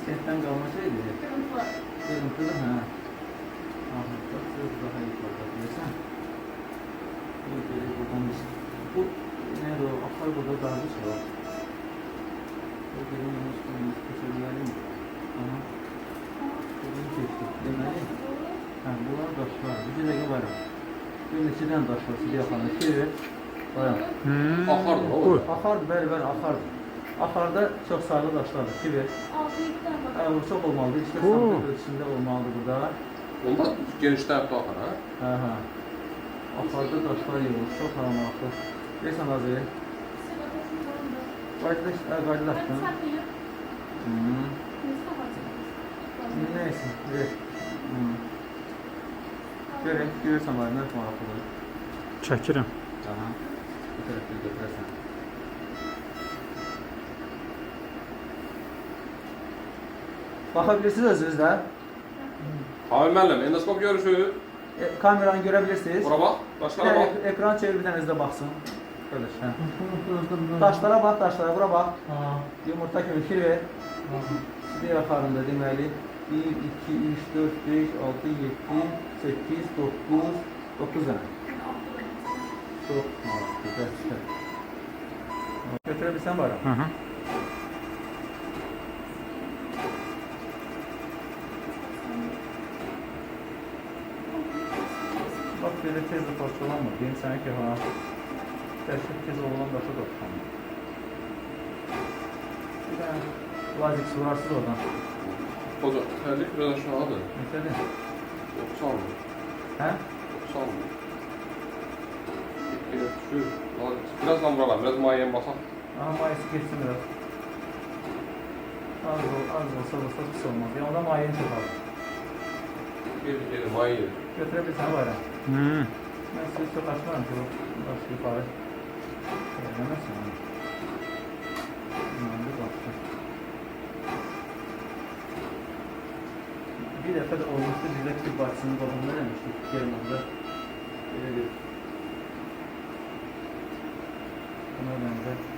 Kentten kalma şeydi. Kırıntılı. Kırıntılı ha. Ahmet'te söz daha yukarıda diyorsan. Böyle buradan biz. Bu nerede o? Akar burada daha bir şey var. Bu benim üstümün köşelerim. Aha. Bugün çektik. Demeli. Ha, bunlar taşlar. Bir de var. Bir içinden taş var. Size yakanı. Çevir. Bayağı. Akardı o. Bu. Akardı, bəli, akardı. Akarda çox sarı daşlardır. Kiber. 6-7'den bak. Bu çox olmalıdır. İşte Oo. santim ölçüsündə olmalıdır burada. Onda genişler de akar ha. Hə, hə. Akarda daşlar yığılır. Çox aramaklı. Deyirsən Azəri. Qaydaşdın. Neyse. Ver. Görək, görürsən var, nə maraqlıdır. Çəkirəm. Aha. Bu tərəfdə götürəsən. Bakabilirsiniz özünüz də. Abi müəllim, endoskop görüşü. Kameranı görebilirsiniz. Bura bak, başlara bak. Ekran çevir bir taneniz baksın. Kardeş. Taşlara bak, taşlara bura bak. Yumurta kimi fikir ver. Şimdi yukarında deməli 1, 2, 3, 4, 5, 6, 7, 8, 9 tane. Çok güzel. Götürebilsen bari. Hı hı. Bak böyle tez de parçalanma. Benim sanki ha. Gerçek tez olan da çok olsun. Bir tane lazik surarsız oradan. Hocam, terlik biraz aşağıdır. Mesela. 90 mı? He? 90 mı? Biraz şu, birazdan buralar, biraz mayen basak. Ama mayası geçsin biraz. Az olsa hiç olmaz. Ya onda mayen çok az. Geri, mayen. Götürebilirsen bari. Hı. Ben sizi çok açmam ki bu. Baş yukarı. Söylemezsin onu. Bundan bir baktı. Bir defa da olmuştu bize tıp bahçesinin babamda demiştik. German'da. Öyle bir. Buna benzer.